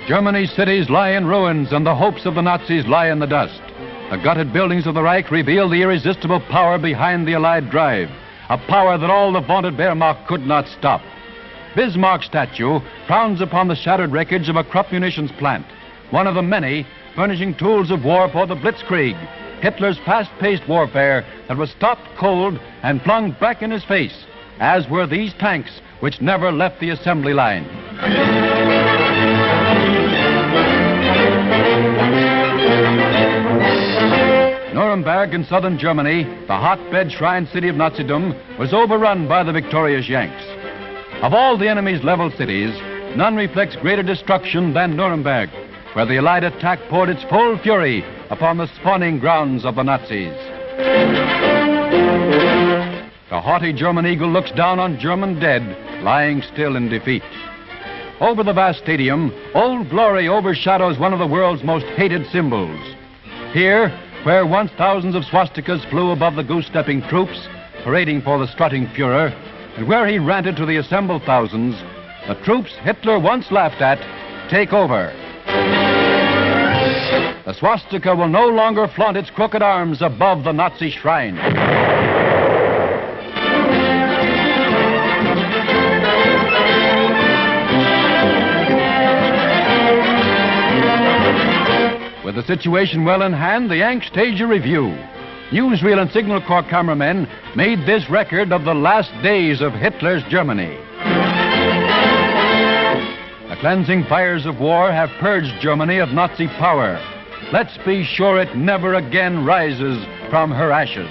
Germany's cities lie in ruins and the hopes of the Nazis lie in the dust. The gutted buildings of the Reich reveal the irresistible power behind the Allied drive, a power that all the vaunted Wehrmacht could not stop. Bismarck's statue frowns upon the shattered wreckage of a Krupp munitions plant, one of the many furnishing tools of war for the Blitzkrieg, Hitler's fast-paced warfare that was stopped cold and flung back in his face, as were these tanks which never left the assembly line. Nuremberg in southern Germany, the hotbed shrine city of Nazidom, was overrun by the victorious Yanks. Of all the enemy's leveled cities, none reflects greater destruction than Nuremberg, where the Allied attack poured its full fury upon the spawning grounds of the Nazis. The haughty German eagle looks down on German dead, lying still in defeat. Over the vast stadium, Old Glory overshadows one of the world's most hated symbols. Here, where once thousands of swastikas flew above the goose-stepping troops, parading for the strutting Fuhrer, and where he ranted to the assembled thousands, the troops Hitler once laughed at take over. The swastika will no longer flaunt its crooked arms above the Nazi shrine. With the situation well in hand, the Yanks stage a review. Newsreel and Signal Corps cameramen made this record of the last days of Hitler's Germany. The cleansing fires of war have purged Germany of Nazi power. Let's be sure it never again rises from her ashes.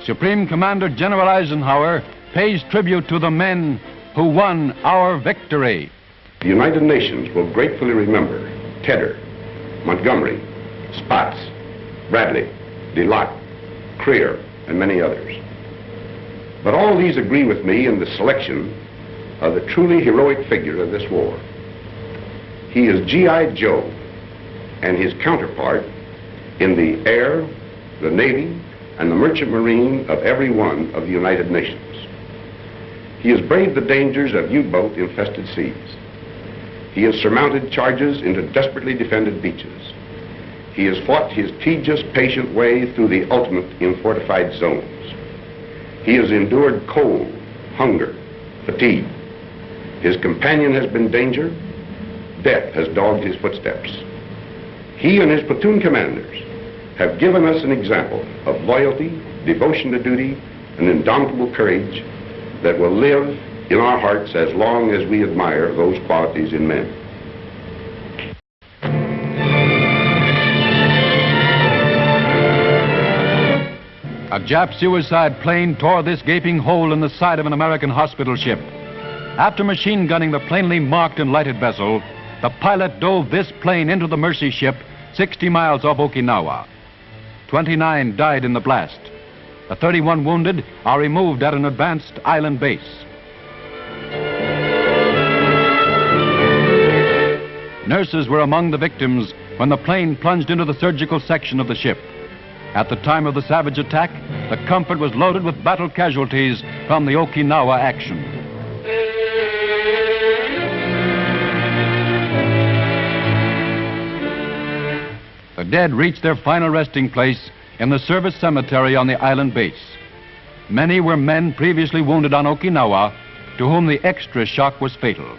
Supreme Commander General Eisenhower pays tribute to the men who won our victory. The United Nations will gratefully remember Tedder, Montgomery, Spaatz, Bradley, DeLotte, Creer, and many others. But all these agree with me in the selection of the truly heroic figure of this war. He is G.I. Joe and his counterpart in the air, the Navy, and the Merchant Marine of every one of the United Nations. He has braved the dangers of U-boat infested seas. He has surmounted charges into desperately defended beaches. He has fought his tedious, patient way through the ultimate in fortified zones. He has endured cold, hunger, fatigue. His companion has been danger. Death has dogged his footsteps. He and his platoon commanders have given us an example of loyalty, devotion to duty, and indomitable courage that will live in our hearts as long as we admire those qualities in men. A Jap suicide plane tore this gaping hole in the side of an American hospital ship. After machine gunning the plainly marked and lighted vessel, the pilot dove this plane into the Mercy ship 60 miles off Okinawa. 29 died in the blast. The 31 wounded are removed at an advanced island base. Nurses were among the victims when the plane plunged into the surgical section of the ship. At the time of the savage attack, the Comfort was loaded with battle casualties from the Okinawa action. The dead reached their final resting place in the service cemetery on the island base. Many were men previously wounded on Okinawa, to whom the extra shock was fatal.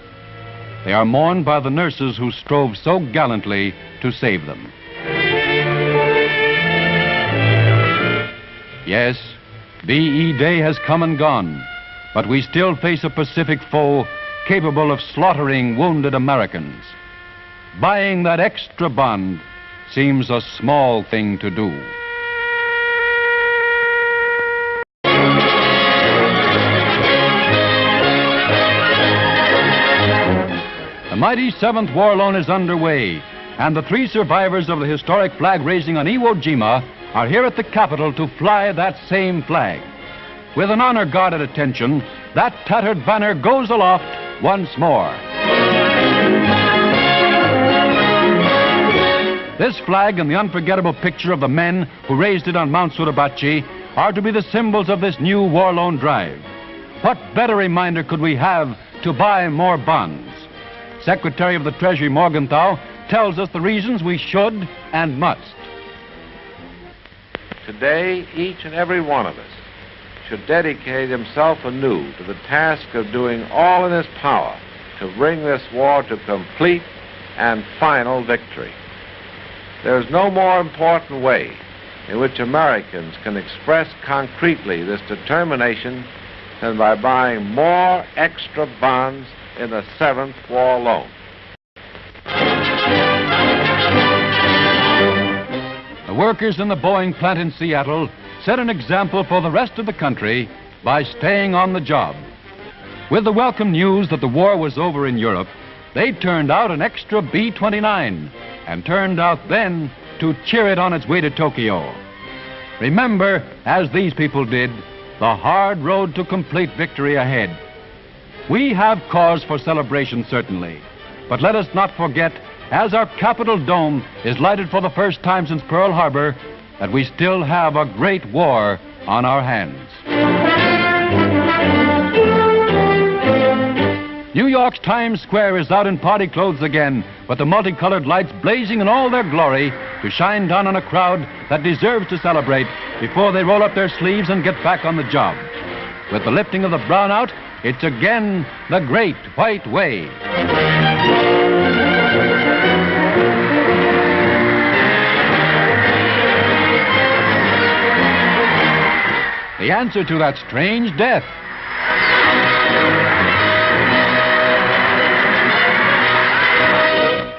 They are mourned by the nurses who strove so gallantly to save them. Yes, VE Day has come and gone, but we still face a Pacific foe capable of slaughtering wounded Americans. Buying that extra bond seems a small thing to do. The mighty 7th War Loan is underway, and the 3 survivors of the historic flag raising on Iwo Jima are here at the Capitol to fly that same flag. With an honor guard at attention, that tattered banner goes aloft once more. This flag and the unforgettable picture of the men who raised it on Mount Suribachi are to be the symbols of this new war loan drive. What better reminder could we have to buy more bonds? Secretary of the Treasury Morgenthau tells us the reasons we should and must. Today, each and every one of us should dedicate himself anew to the task of doing all in his power to bring this war to complete and final victory. There is no more important way in which Americans can express concretely this determination than by buying more extra bonds in the 7th War Loan. The workers in the Boeing plant in Seattle set an example for the rest of the country by staying on the job. With the welcome news that the war was over in Europe, they turned out an extra B-29 and turned out then to cheer it on its way to Tokyo. Remember, as these people did, the hard road to complete victory ahead. We have cause for celebration, certainly, but let us not forget, as our Capitol dome is lighted for the first time since Pearl Harbor, that we still have a great war on our hands. New York's Times Square is out in party clothes again, with the multicolored lights blazing in all their glory to shine down on a crowd that deserves to celebrate before they roll up their sleeves and get back on the job. With the lifting of the brownout, it's again the Great White Way. The answer to that strange death.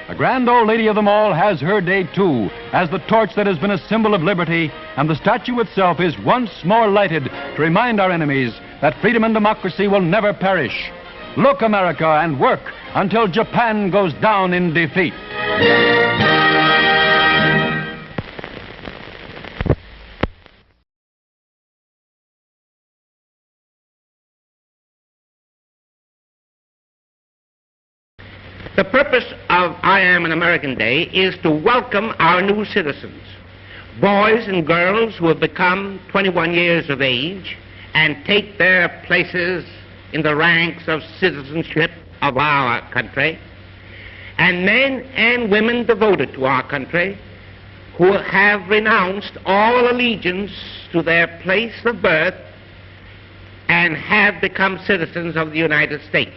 The grand old lady of them all has her day too, as the torch that has been a symbol of liberty and the statue itself is once more lighted to remind our enemies that freedom and democracy will never perish. Look, America, and work until Japan goes down in defeat. The purpose of I Am an American Day is to welcome our new citizens, boys and girls who have become 21 years of age and take their places in the ranks of citizenship of our country, and men and women devoted to our country who have renounced all allegiance to their place of birth and have become citizens of the United States.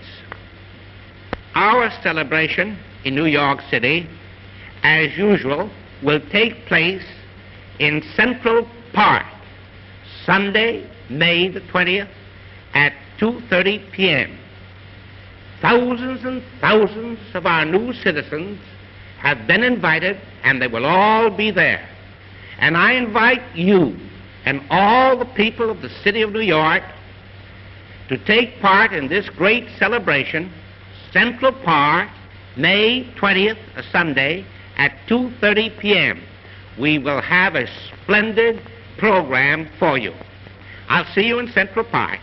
Our celebration in New York City, as usual, will take place in Central Park, Sunday, May the 20th, at 2:30 p.m. Thousands and thousands of our new citizens have been invited, and they will all be there. And I invite you and all the people of the city of New York to take part in this great celebration, Central Park, May 20th, a Sunday, at 2:30 p.m. We will have a splendid program for you. I'll see you in Central Park.